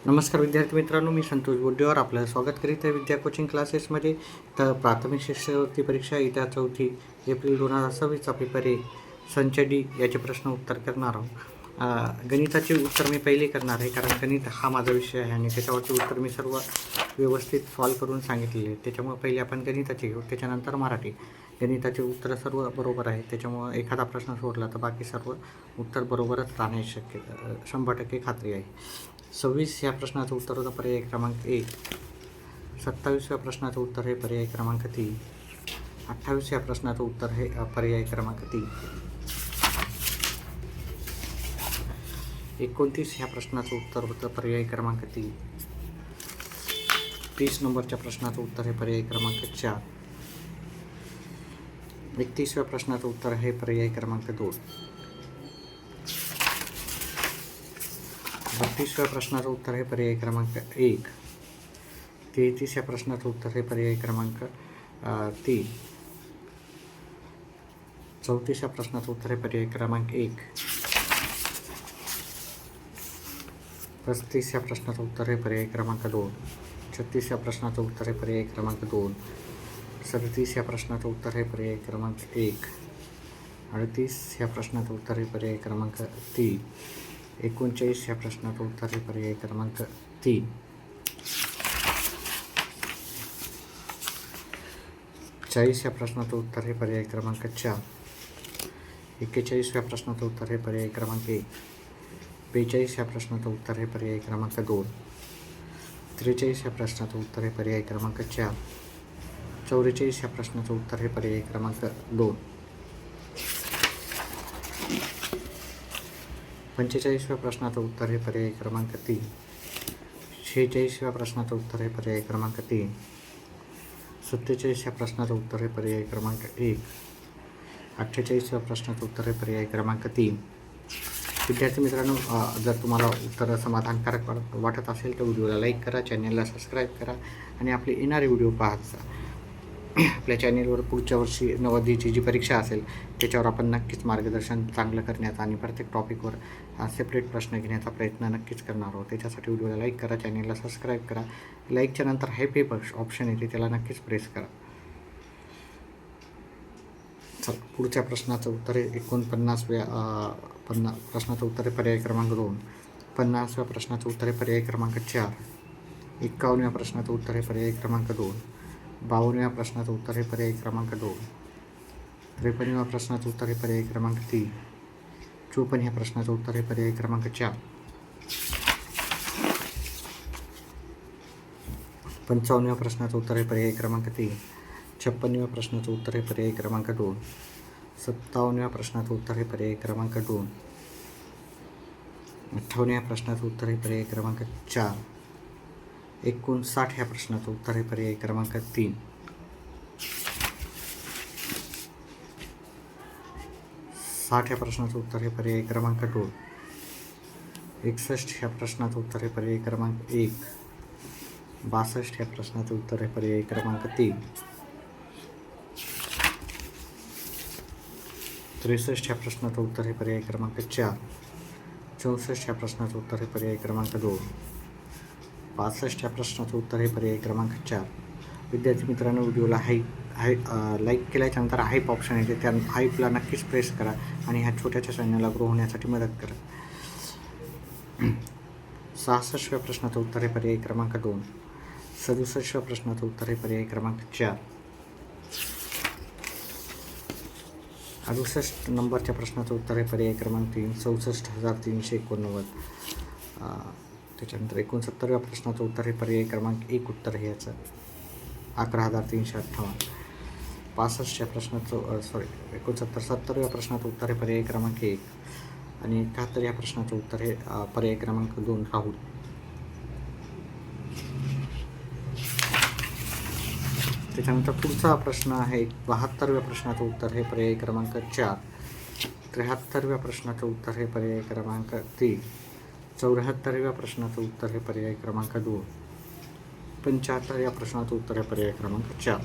नमस्कार विद्यार्थी मित्रांनो, मी संतोष बोड्डेवार आपलं स्वागत करीत आहे विद्या कोचिंग क्लासेसमध्ये. तर प्राथमिक शिष्यवृत्ती परीक्षा येत्या 4 एप्रिल 2026चा पेपर आहे. संच डी याचे प्रश्न उत्तर करणार आहोत. गणिताचे उत्तर मी पहिले करणार आहे, कारण गणित हा माझा विषय आहे आणि त्याच्यावरचे उत्तर मी सर्व व्यवस्थित सॉल्व करून सांगितलेले आहे. त्याच्यामुळे पहिले आपण गणिताचे घेऊ, त्याच्यानंतर मराठी. गणिताचे उत्तर सर्व बरोबर आहे, त्याच्यामुळं एखादा प्रश्न सोडला तर बाकी सर्व उत्तर बरोबरच राहण्याची शक्यता 100% खात्री आहे. 26 ह्या प्रश्नाचं उत्तर होतं पर्याय क्रमांक 1. 27व्या प्रश्नाचं उत्तर हे पर्याय क्रमांक 3. 28 ह्या प्रश्नाचं उत्तर हे पर्याय क्रमांक 3. 29 ह्या प्रश्नाचं उत्तर होतं पर्याय क्रमांक 3. 30 नंबरच्या प्रश्नाचं उत्तर हे पर्याय क्रमांक 4. 31व्या प्रश्नाचं उत्तर हे पर्याय क्रमांक 2. 32व्या प्रश्नाचं उत्तर हे पर्याय क्रमांक 1. 33 या प्रश्नाचं उत्तर हे पर्याय क्रमांक 3. 34 या प्रश्नाचं उत्तर हे पर्याय क्रमांक 1. 35 या प्रश्नाचं उत्तर हे पर्याय क्रमांक 2. 36 या प्रश्नाचं उत्तर हे पर्याय क्रमांक 2. 37 या प्रश्नाचं उत्तर हे पर्याय क्रमांक 1. 38 या प्रश्नाचं उत्तर हे पर्याय क्रमांक 3. 39 या प्रश्नाचं उत्तर हे पर्याय क्रमांक 3. 40 या प्रश्नाचं उत्तर हे पर्याय क्रमांक 4. 41व्या प्रश्नाचं उत्तर हे पर्याय क्रमांक 1. 42 या प्रश्नाचं उत्तर हे पर्याय क्रमांक 2. 43 या प्रश्नाचं उत्तर हे पर्याय क्रमांक 4. 44 या प्रश्नाचं उत्तर हे पर्याय क्रमांक 2. 45व्या प्रश्नाचं उत्तर हे पर्याय क्रमांक 3. 46व्या प्रश्नाचं उत्तर हे पर्याय क्रमांक 3. 47 या प्रश्नाचं उत्तर हे पर्याय क्रमांक 1. 48व्या प्रश्नाचं उत्तर हे पर्याय क्रमांक 3. विद्यार्थी मित्रांनो, जर तुम्हाला उत्तर समाधानकारक वाटत असेल तर व्हिडिओला लाईक करा, चॅनलला सबस्क्राईब करा आणि आपले येणारे व्हिडिओ पाहत जा. आपल्या चॅनेलवर पुढच्या वर्षी नवोदयची जी परीक्षा असेल त्याच्यावर आपण नक्कीच मार्गदर्शन चांगलं करण्याचा आणि प्रत्येक टॉपिकवर सेपरेट प्रश्न घेण्याचा प्रयत्न नक्कीच करणार आहोत. त्याच्यासाठी व्हिडिओला लाईक करा, चॅनेलला सबस्क्राईब करा. लाईकच्या नंतर हाय ऑप्शन येते, त्याला नक्कीच प्रेस करा. चल, पुढच्या प्रश्नाचं उत्तर आहे 49व्या प्रश्नाचं उत्तर आहे पर्याय क्रमांक 2. 50व्या प्रश्नाचं उत्तर आहे पर्याय क्रमांक 4. 51व्या प्रश्नाचं उत्तर आहे पर्याय क्रमांक 2. 52व्या प्रश्नाचं उत्तर आहे पर्याय क्रमांक 2. 53व्या प्रश्नाचं उत्तर आहे पर्याय क्रमांक 3. 54 ह्या प्रश्नाचं उत्तर आहे पर्याय क्रमांक 4. 55व्या प्रश्नाचं उत्तर आहे पर्याय क्रमांक 3. 56व्या प्रश्नाचं उत्तर आहे पर्याय क्रमांक 2. 57व्या प्रश्नाचं उत्तर आहे पर्याय क्रमांक 2. 58व्या प्रश्नाचं उत्तर आहे पर्याय क्रमांक 4. 59 ह्या प्रश्नाचं उत्तर आहे पर्याय क्रमांक 3. 60 ह्या प्रश्नाचं उत्तर आहे पर्याय क्रमांक 2. 61 ह्या प्रश्नाचं उत्तर आहे पर्याय क्रमांक 1. 62 ह्या प्रश्नाचं उत्तर आहे पर्याय क्रमांक 3. 63 ह्या प्रश्नाचं उत्तर आहे पर्याय क्रमांक 4. 64 ह्या प्रश्नाचं उत्तर आहे पर्याय क्रमांक 2. 65 ह्या प्रश्नाचं उत्तर आहे पर्याय क्रमांक 4. विद्यार्थी मित्रांनो, व्हिडिओला लाईक केल्याच्यानंतर हाईप ऑप्शन येते, त्या हाईपला नक्कीच प्रेस करा आणि ह्या छोट्याशा चॅनलला ग्रो होण्यासाठी मदत करा. 66व्या प्रश्नाचं उत्तर आहे पर्याय क्रमांक 2. 67व्या प्रश्नाचं उत्तर आहे पर्याय क्रमांक 4. 68 नंबरच्या प्रश्नाचं उत्तर आहे पर्याय क्रमांक 3. 64,389. त्याच्यानंतर 69व्या प्रश्नाचं उत्तर आहे पर्याय क्रमांक 1 उत्तर आहे याचं 11,358. 65च्या प्रश्नाचं 70व्या प्रश्नाचं उत्तर आहे पर्याय क्रमांक 1 आणि 71 या प्रश्नाचं उत्तर आहे पर्याय क्रमांक 2 राहुल. त्याच्यानंतर पुढचा प्रश्न आहे 72व्या प्रश्नाचं उत्तर हे पर्याय क्रमांक 4. 73व्या प्रश्नाचं उत्तर हे पर्याय क्रमांक 3. 74व्या प्रश्नाचं उत्तर हे पर्याय क्रमांक 2. 75 या प्रश्नाचं उत्तर आहे पर्याय क्रमांक 4.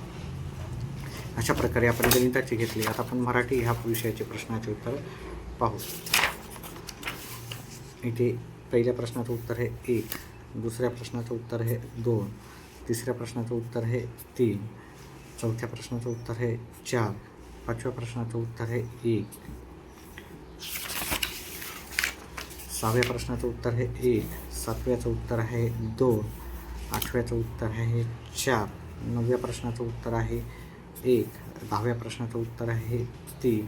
अशा प्रकारे आपण गणिताची घेतली. आता आपण मराठी ह्या विषयाचे प्रश्नाचे उत्तर पाहू. इथे पहिल्या प्रश्नाचं उत्तर आहे 1. दुसऱ्या प्रश्नाचं उत्तर आहे 2, तिसऱ्या प्रश्नाचं उत्तर आहे 3, चौथ्या प्रश्नाचं उत्तर आहे 4, पाचव्या प्रश्नाचं उत्तर आहे 1, सहाव्या प्रश्नाचं उत्तर आहे 1, सातव्याचं उत्तर आहे 2, आठव्याचं उत्तर आहे 4, नवव्या प्रश्नाचं उत्तर आहे 1, दहाव्या प्रश्नाचं उत्तर आहे 3,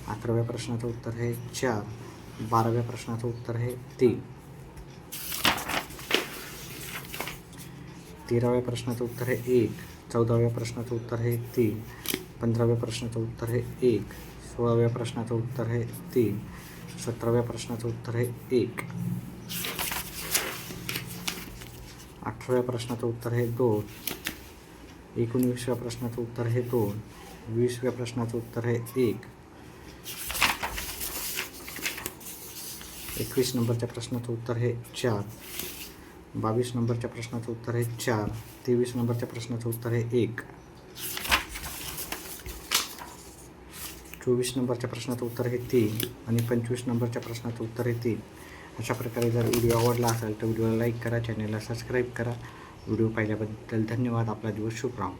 अकराव्या प्रश्नाचं उत्तर आहे 4, 12व्या प्रश्नाचं उत्तर आहे 3, 13व्या प्रश्नाचं उत्तर आहे 1, 14व्या प्रश्नाचं उत्तर आहे 3, 15व्या प्रश्नाचं उत्तर आहे 1, 16व्या प्रश्नाचं उत्तर आहे 3, 17व्या प्रश्नाचं उत्तर आहे 1, 18व्या प्रश्नाचं उत्तर आहे 2, 19व्या प्रश्नाचं उत्तर आहे 2, 20व्या प्रश्नाचं उत्तर आहे 1, 21 नंबरच्या प्रश्नाचं उत्तर आहे 4, 22 नंबरच्या प्रश्नाचं उत्तर आहे 4, 23 नंबरच्या प्रश्नाचं उत्तर आहे 1, 24 नंबरच्या प्रश्नाचं उत्तर आहे 3 आणि 25 नंबरच्या प्रश्नाचं उत्तर आहे 3. अशा प्रकारे जर व्हिडिओ आवडला असेल तर व्हिडिओला लाईक करा, चॅनलला सबस्क्राईब करा. व्हिडिओ पाहिल्याबद्दल धन्यवाद. आपला दिवस शुभ राहो.